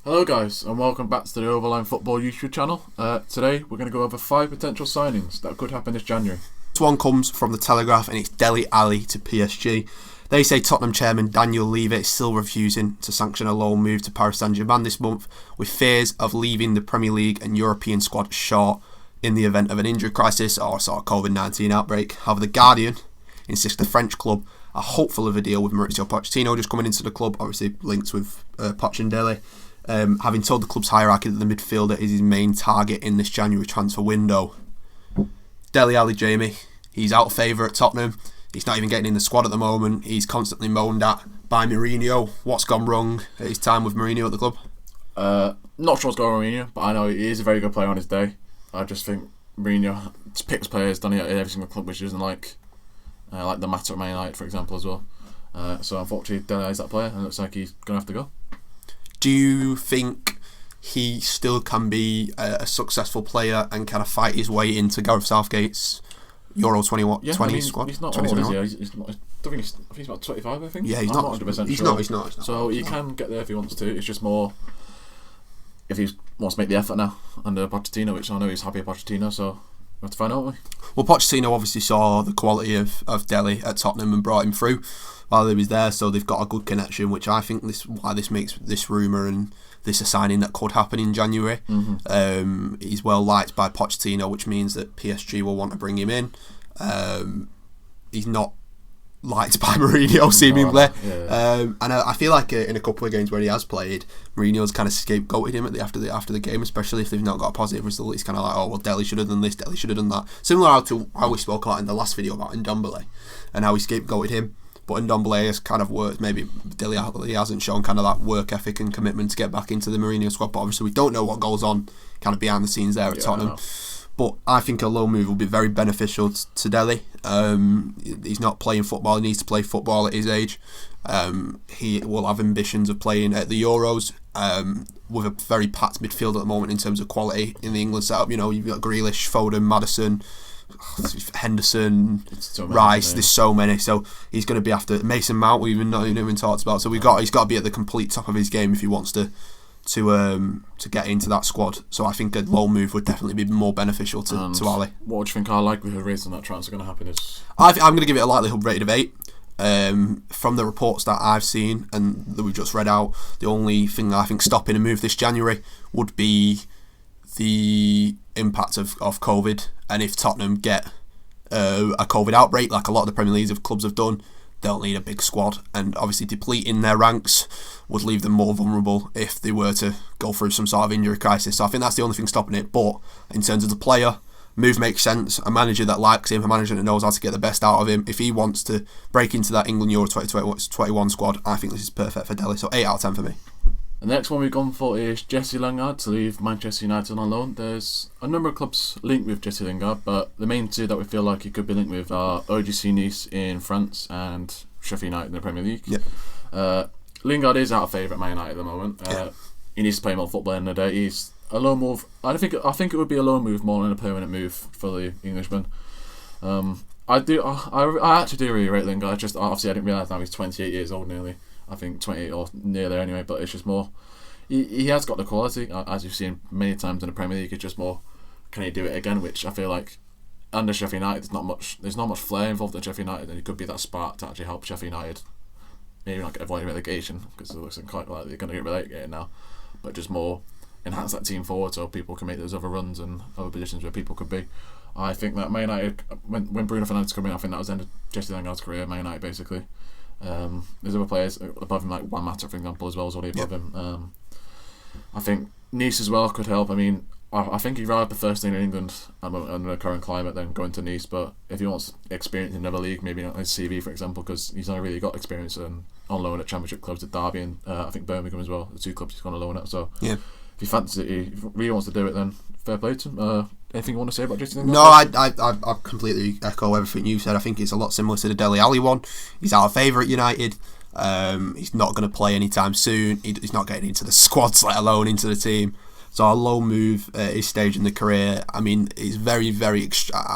Hello guys and welcome back to the Overline Football YouTube channel. Today we're going to go over 5 potential signings that could happen this January. This one comes from the Telegraph and it's Dele Alli to PSG. They say Tottenham chairman Daniel Levy is still refusing to sanction a loan move to Paris Saint-Germain this month, with fears of leaving the Premier League and European squad short in the event of an injury crisis or a sort of COVID-19 outbreak. However, the Guardian insists the French club are hopeful of a deal with Mauricio Pochettino just coming into the club, obviously linked with Poch and Dele. Having told the club's hierarchy that the midfielder is his main target in this January transfer window. Dele Alli, Jamie, he's out of favour at Tottenham. He's not even getting in the squad at the moment. He's constantly moaned at by Mourinho. What's gone wrong at his time with Mourinho at the club? Not sure what's going on with Mourinho, but I know he is a very good player on his day. I just think Mourinho picks players, done it at every single club, which isn't like the matter at Man United, for example, as well. So unfortunately, Dele Alli's that player, and it looks like he's going to have to go. Do you think he still can be a successful player and kind of fight his way into Gareth Southgate's Euro 20 squad? He's not old, is he? He's not, I think he's about 25, I think. Yeah, I'm not 100% he's sure. not. He's not. So he can get there if he wants to. It's just more if he wants to make the effort now under Pochettino, which I know he's happy at Pochettino, so we have to find out, won't we? Well, Pochettino obviously saw the quality of Dele at Tottenham and brought him through while he was there, so they've got a good connection, which I think why this makes this rumour and this a signing that could happen in January. He's well liked by Pochettino, which means that PSG will want to bring him in. He's not liked by Mourinho, seemingly. And I feel like in a couple of games where he has played, Mourinho's kind of scapegoated him after the game, especially if they've not got a positive result. He's kind of like, oh, well, Dele should have done this, Dele should have done that. Similar to how we spoke about in the last video about Ndombele and how he scapegoated him. But Ndombele has kind of worked. Maybe Dele Alli hasn't shown kind of that work ethic and commitment to get back into the Mourinho squad. But obviously we don't know what goes on kind of behind the scenes there at Tottenham. But I think a loan move will be very beneficial to Dele. He's not playing football. He needs to play football at his age. He will have ambitions of playing at the Euros with a very packed midfield at the moment in terms of quality in the England setup. You know, you've got Grealish, Foden, Maddison, Henderson, Rice. There's so many. So he's going to be after Mason Mount. We've not even talked about. So he's got to be at the complete top of his game if he wants to get into that squad. So I think a loan move would definitely be more beneficial to Alli. What do you think our likelihood rates on that transfer going to happen is? I'm going to give it a likelihood rated of 8. From the reports that I've seen and that we've just read out, the only thing I think stopping a move this January would be the impact of COVID, and if Tottenham get a COVID outbreak like a lot of the Premier League clubs have done, they'll need a big squad, and obviously depleting their ranks would leave them more vulnerable if they were to go through some sort of injury crisis. So I think that's the only thing stopping it. But in terms of the player, move makes sense. A manager that likes him, a manager that knows how to get the best out of him. If he wants to break into that England Euro 2021 squad, I think this is perfect for Dele. So 8 out of 10 for me. The next one we've gone for is Jesse Lingard to leave Manchester United on loan. There's a number of clubs linked with Jesse Lingard, but the main two that we feel like he could be linked with are OGC Nice in France and Sheffield United in the Premier League. Lingard is out of favour at Man United at the moment. He needs to play more football in the day. He's a loan move. I think it would be a loan move more than a permanent move for the Englishman. I actually do really rate Lingard. Just obviously I didn't realise now he's 28 years old nearly. I think 28 or near there anyway, but it's just more he has got the quality, as you've seen many times in the Premier League. It's just more, can he do it again, which I feel like under Sheffield United there's not much flair involved at Sheffield United, and it could be that spark to actually help Sheffield United maybe not avoid relegation, because it looks quite like they're going to get relegated now, but just more enhance that team forward so people can make those other runs and other positions where people could be. I think that Man United, when Bruno Fernandes came in, I think that was the end of Jesse Lingard's career, Man United basically. There's other players above him, like Juan Mata for example as well, is already above him. I think Nice as well could help. I mean, I think he'd rather the first thing in England under the current climate than going to Nice, but if he wants experience in another league, maybe not his CV for example, because he's not really got experience on loan at Championship clubs at Derby and I think Birmingham as well, the two clubs he's gone on loan at. So if he fancies it, he really wants to do it, then fair play to him. Anything you want to say about Jesse Lingard? No, I completely echo everything you said. I think it's a lot similar to the Dele Alli one. He's out of favour at United. He's not going to play anytime soon. He's not getting into the squads, let alone into the team. So a low move at his stage in the career, I mean, it's very, very,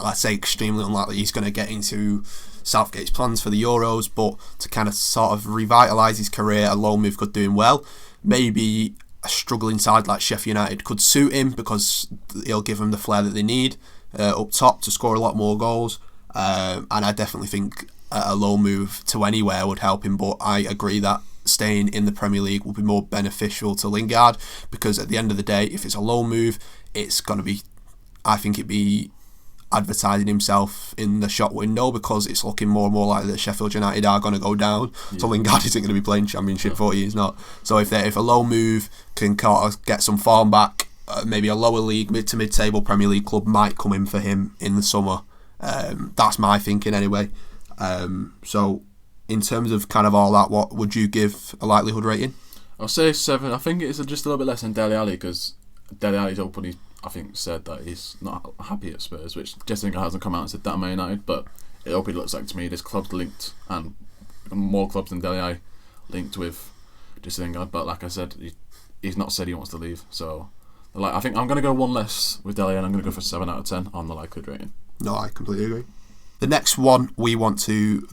let's say extremely unlikely he's going to get into Southgate's plans for the Euros, but to kind of sort of revitalise his career, a loan move could do him well. Maybe a struggling side like Sheffield United could suit him because he'll give them the flair that they need up top to score a lot more goals. And I definitely think a loan move to anywhere would help him. But I agree that staying in the Premier League will be more beneficial to Lingard, because at the end of the day, if it's a loan move, it's going to be, I think it'd be advertising himself in the shop window, because it's looking more and more like that Sheffield United are going to go down. Yeah. So Lingard isn't going to be playing Championship footy, he's not. So if a loan move can get some form back, maybe a lower league, mid to mid-table Premier League club might come in for him in the summer. That's my thinking anyway. So in terms of kind of all that, what would you give a likelihood rating? I'll say 7. I think it's just a little bit less than Dele Alli, because Dele Alli's openly, I think, said that he's not happy at Spurs, which Jesse Lingard hasn't come out and said that at Man United, but it openly looks like to me there's clubs linked, and more clubs than Dele Alli linked with Jesse Lingard. But like I said, he's not said he wants to leave. So I think I'm going to go one less with Dele Alli, and I'm going to go for 7 out of 10 on the likelihood rating. No, I completely agree. The next one we want to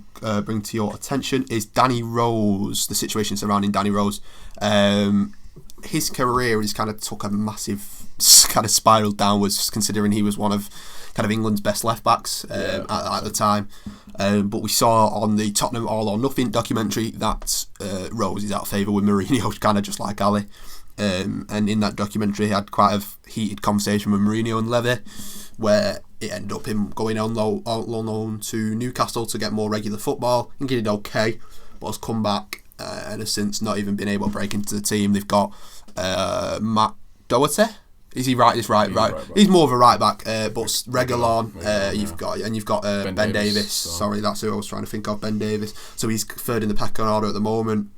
bring to your attention is Danny Rose, the situation surrounding Danny Rose. His career has kind of took a massive kind of spiral downwards, considering he was one of kind of England's best left-backs at the time. But we saw on the Tottenham All or Nothing documentary that Rose is out of favour with Mourinho, kind of just like Alli. And in that documentary, he had quite a heated conversation with Mourinho and Levy, where it ended up him going on loan to Newcastle to get more regular football. I think he did okay, but has come back and has since not even been able to break into the team. They've got Matt Doherty. Is he right? He's right. He's more of a right back, but Reguilon. You've got Ben Davis. Sorry, that's who I was trying to think of. Ben Davis. So he's third in the pecking order at the moment.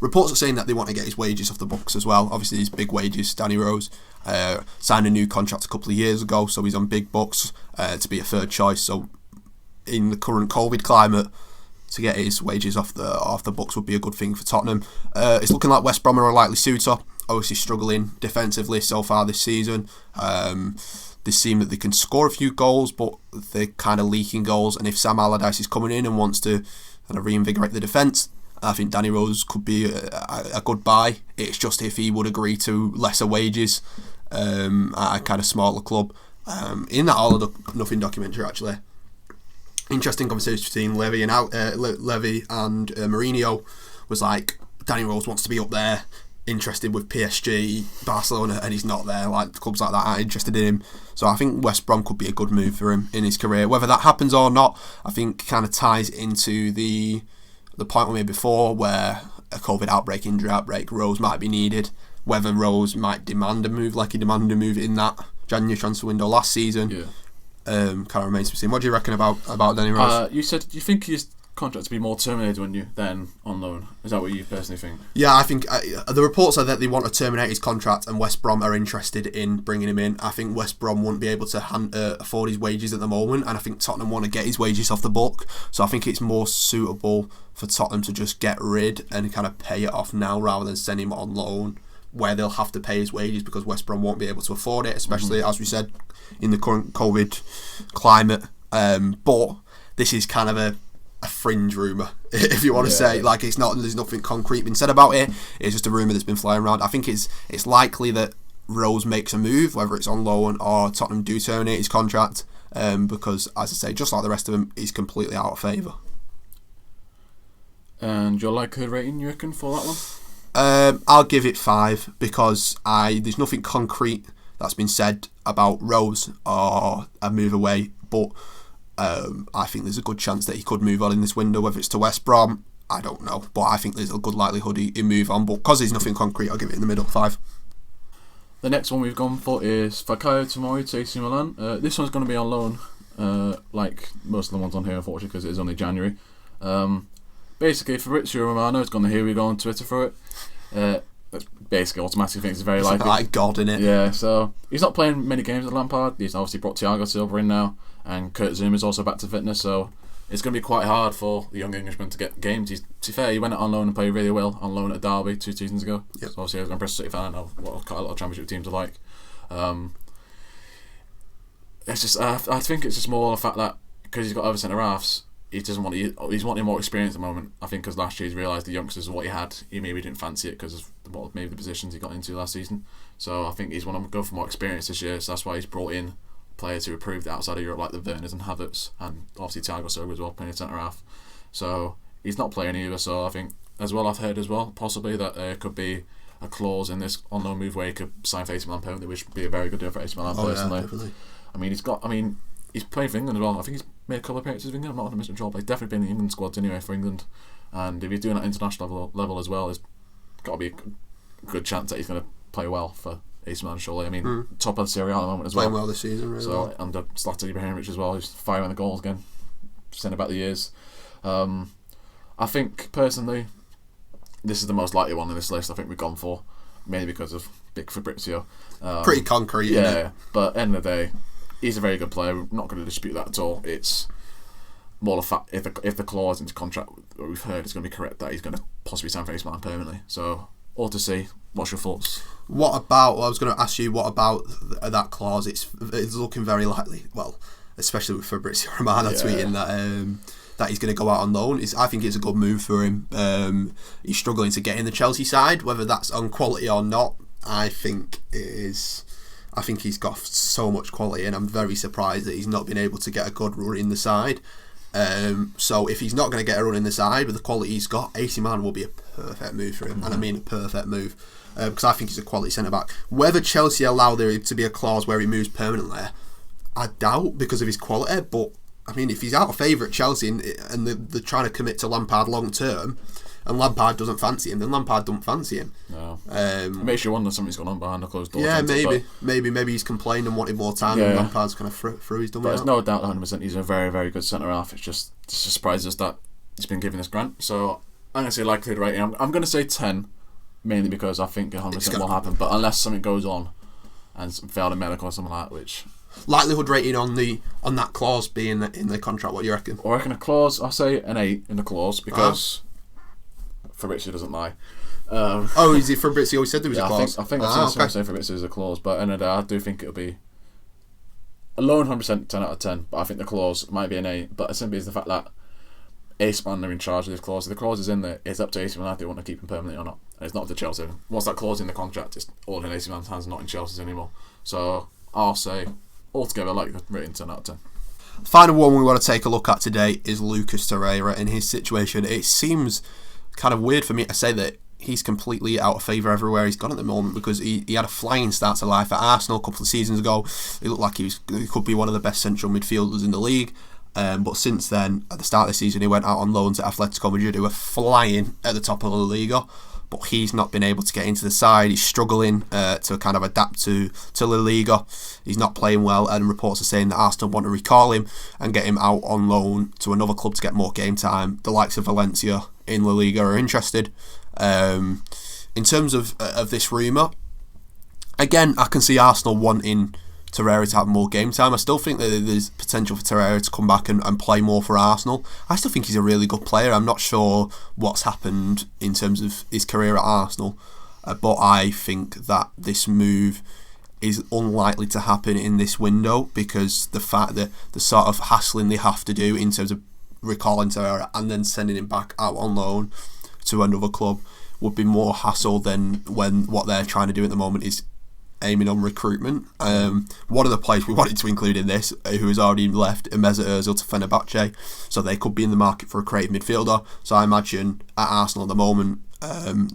Reports are saying that they want to get his wages off the books as well. Obviously, his big wages. Danny Rose signed a new contract a couple of years ago, so he's on big bucks to be a third choice. So in the current COVID climate, to get his wages off the books would be a good thing for Tottenham. It's looking like West Brom are a likely suitor. Obviously struggling defensively so far this season. They seem that they can score a few goals, but they're kind of leaking goals. And if Sam Allardyce is coming in and wants to kind of reinvigorate the defence, I think Danny Rose could be a good buy. It's just if he would agree to lesser wages at a kind of smaller club. In that All or Nothing documentary, actually, interesting conversation between Levy and Mourinho was like, Danny Rose wants to be up there, interested with PSG, Barcelona, and he's not there. Like, clubs like that aren't interested in him. So I think West Brom could be a good move for him in his career. Whether that happens or not, I think kind of ties into the point we made before, where a COVID outbreak, injury outbreak, Rose might be needed. Whether Rose might demand a move like he demanded a move in that January transfer window last season, kind of remains to be seen. What do you reckon about Danny Rose? You said you think his contract to be more terminated when you than on loan. Is that what you personally think? Yeah, I think the reports are that they want to terminate his contract, and West Brom are interested in bringing him in. I think West Brom wouldn't be able to afford his wages at the moment, and I think Tottenham want to get his wages off the book. So I think it's more suitable for Tottenham to just get rid and kind of pay it off now, rather than send him on loan, where they'll have to pay his wages because West Brom won't be able to afford it, especially as we said in the current COVID climate. But this is kind of a fringe rumour, if you want to say. Like, it's not, there's nothing concrete been said about it. It's just a rumour that's been flying around. I think it's likely that Rose makes a move, whether it's on loan or Tottenham do terminate his contract, because, as I say, just like the rest of them, he's completely out of favour. And your likelihood rating, you reckon, for that one? I'll give it 5, because there's nothing concrete that's been said about Rose or a move away, but I think there's a good chance that he could move on in this window. Whether it's to West Brom, I don't know, but I think there's a good likelihood he'll move on. But because there's nothing concrete, I'll give it in the middle, 5. The next one we've gone for is Falcao Tomori to AC Milan. This one's going to be on loan, like most of the ones on here, unfortunately, because it is only January. Basically, Fabrizio Romano is going to hear we go on Twitter for it. That's basically automatically thinks it's very likely. Like God, innit? Yeah, so he's not playing many games with Lampard. He's obviously brought Thiago Silva in now, and Kurt Zouma is also back to fitness, so it's going to be quite hard for the young Englishman to get games. To be fair, he went on loan and played really well on loan at Derby 2 seasons ago. Yep. So obviously, I'm a Bristol City fan. I know what quite a lot of Championship teams are like. It's just I think it's just more the fact that because he's got other centre halves, he doesn't want he's wanting more experience at the moment. I think because last year he's realised the youngsters what he had, he maybe didn't fancy it because of maybe the positions he got into last season. So I think he's want to go for more experience this year. So that's why he's brought in players who have proved outside of Europe, like the Werners and Havertz, and obviously Thiago Silva as well, playing centre half. So he's not playing either. So I think as well, I've heard as well possibly that there could be a clause in this on no move where he could sign for AC Milan permanently, which would be a very good deal for AC Milan personally. Yeah, definitely. He's playing for England as well. I think he's made a couple of appearances for England. I'm not 100% sure, but he's definitely been in the England squads anyway for England. And if he's doing that international level as well, there's got to be a good chance that he's going to play well for AC Milan, surely. I mean, top of the Serie A at the moment as well. Playing well this season, really. So under Zlatan Ibrahimovic as well, he's firing the goals again, sending back the years. I think personally, this is the most likely one in this list. I think we've gone for, mainly because of big Fabrizio. Pretty concrete, isn't it? But at the end of the day, he's a very good player. We're not going to dispute that at all. It's more the fact if the clause in his contract that we've heard is going to be correct, that he's going to possibly sign for AC Milan permanently. So all to see. What's your thoughts? What about? Well, I was going to ask you. What about that clause? It's looking very likely. Well, especially with Fabrizio Romano tweeting that he's going to go out on loan. I think it's a good move for him. He's struggling to get in the Chelsea side, whether that's on quality or not. I think it is. I think he's got so much quality, and I'm very surprised that he's not been able to get a good run in the side. So if he's not going to get a run in the side with the quality he's got, AC Milan will be a perfect move for him, and I mean a perfect move, because I think he's a quality centre back. Whether Chelsea allow there to be a clause where he moves permanently, I doubt because of his quality. But I mean, if he's out of favour at Chelsea and they're trying to commit to Lampard long term, and Lampard doesn't fancy him, then Lampard don't fancy him. No. It makes you wonder something's going on behind the closed doors. Yeah, maybe he's complaining and wanted more time, and Lampard's kind of through his dummy. But there's no doubt 100% he's a very, very good centre half. It just surprises us that he's been given this grant. So I'm going to say likelihood rating. I'm going to say 10, mainly because I think 100% will happen. But unless something goes on and failed in medical or something like that, which likelihood rating on that clause being in the contract. What do you reckon? I reckon a clause. I'll say an 8 in the clause because Fabrizio doesn't lie. Is it Fabrizio? He said there was a clause. I think I've seen someone say Fabrizio is a clause, but in the day, I do think it'll be a loan 100% 10 out of 10. But I think the clause might be an 8. But it simply is the fact that AC Milan are in charge of this clause. If the clause is in there, it's up to AC Milan if they want to keep him permanently or not. And it's not up to Chelsea. Once that clause in the contract, it's all in AC Milan's hands, not in Chelsea's anymore. So I'll say altogether, like the rating 10 out of 10. The final one we want to take a look at today is Lucas Torreira and his situation. It seems kind of weird for me to say that he's completely out of favour everywhere he's gone at the moment, because he had a flying start to life at Arsenal a couple of seasons ago. It looked like he could be one of the best central midfielders in the league. But since then, at the start of the season, he went out on loan to Atletico Madrid, who were flying at the top of La Liga. But he's not been able to get into the side. He's struggling to kind of adapt to La Liga. He's not playing well, and reports are saying that Arsenal want to recall him and get him out on loan to another club to get more game time. The likes of Valencia in La Liga are interested. In terms of this rumour, again, I can see Arsenal wanting Torreira to have more game time. I still think that there's potential for Torreira to come back and play more for Arsenal. I still think he's a really good player. I'm not sure what's happened in terms of his career at Arsenal, but I think that this move is unlikely to happen in this window, because the fact that the sort of hassling they have to do in terms of recalling Torreira and then sending him back out on loan to another club would be more hassle than when what they're trying to do at the moment is aiming on recruitment. One of the players we wanted to include in this, who has already left, Mesut Ozil to Fenerbahce, so they could be in the market for a creative midfielder. So I imagine at Arsenal at the moment,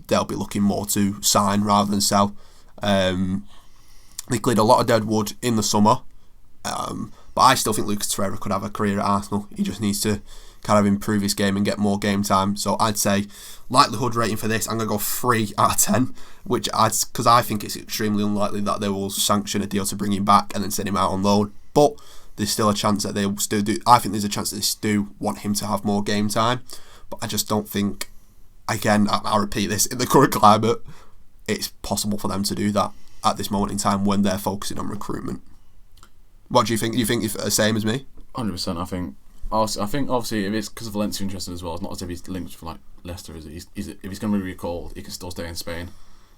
they'll be looking more to sign rather than sell. They cleared a lot of dead wood in the summer, but I still think Lucas Torreira could have a career at Arsenal. He just needs to kind of improve his game and get more game time. So I'd say likelihood rating for this, I'm going to go 3 out of 10, because I think it's extremely unlikely that they will sanction a deal to bring him back and then send him out on loan. But there's still a chance that they will still do. I think there's a chance that they still want him to have more game time, but I just don't think, again, I'll repeat this, in the current climate, it's possible for them to do that at this moment in time when they're focusing on recruitment. What do you think? Do you think it's the same as me? 100%. I think obviously if it's because of Valencia interested as well, it's not as if he's linked for like Leicester. Is it? If he's going to be recalled, he can still stay in Spain.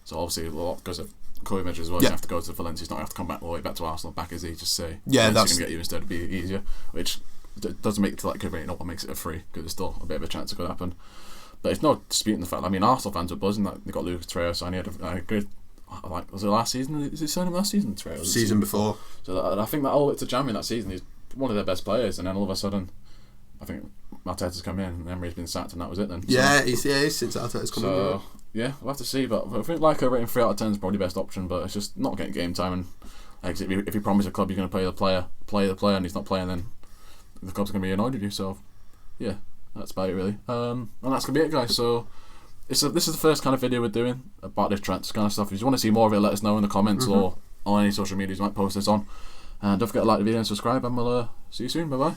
So obviously a lot because of COVID measures as well. You have to go to Valencia. He's not going to have to come back all the way back to Arsenal. Back as he just say, yeah, that's going to get you instead. It'd be easier. Which it doesn't make it to that good rating up what makes it a free, because there's still a bit of a chance it could happen. But it's no disputing the fact. I mean, Arsenal fans are buzzing that they got Lucas Torres, and he had a good. Like, was it last season? Is he signed him last season? Season before. So I think that all it's a jamming that season. He's one of their best players, and then all of a sudden, I think Arteta's come in, and Emery's been sacked, and that was it then. Yeah, he's since Arteta's come in. So yeah, we'll have to see. But I think like a rating 3 out of 10 is probably the best option. But it's just not getting game time, and like, if you promise a club you're going to play the player, and he's not playing, then the club's going to be annoyed with you. So yeah, that's about it really. And that's going to be it, guys. So. This is the first kind of video we're doing about this transfer kind of stuff. If you want to see more of it, let us know in the comments or on any social medias you might post this on. And don't forget to like the video and subscribe, and we'll see you soon. Bye bye.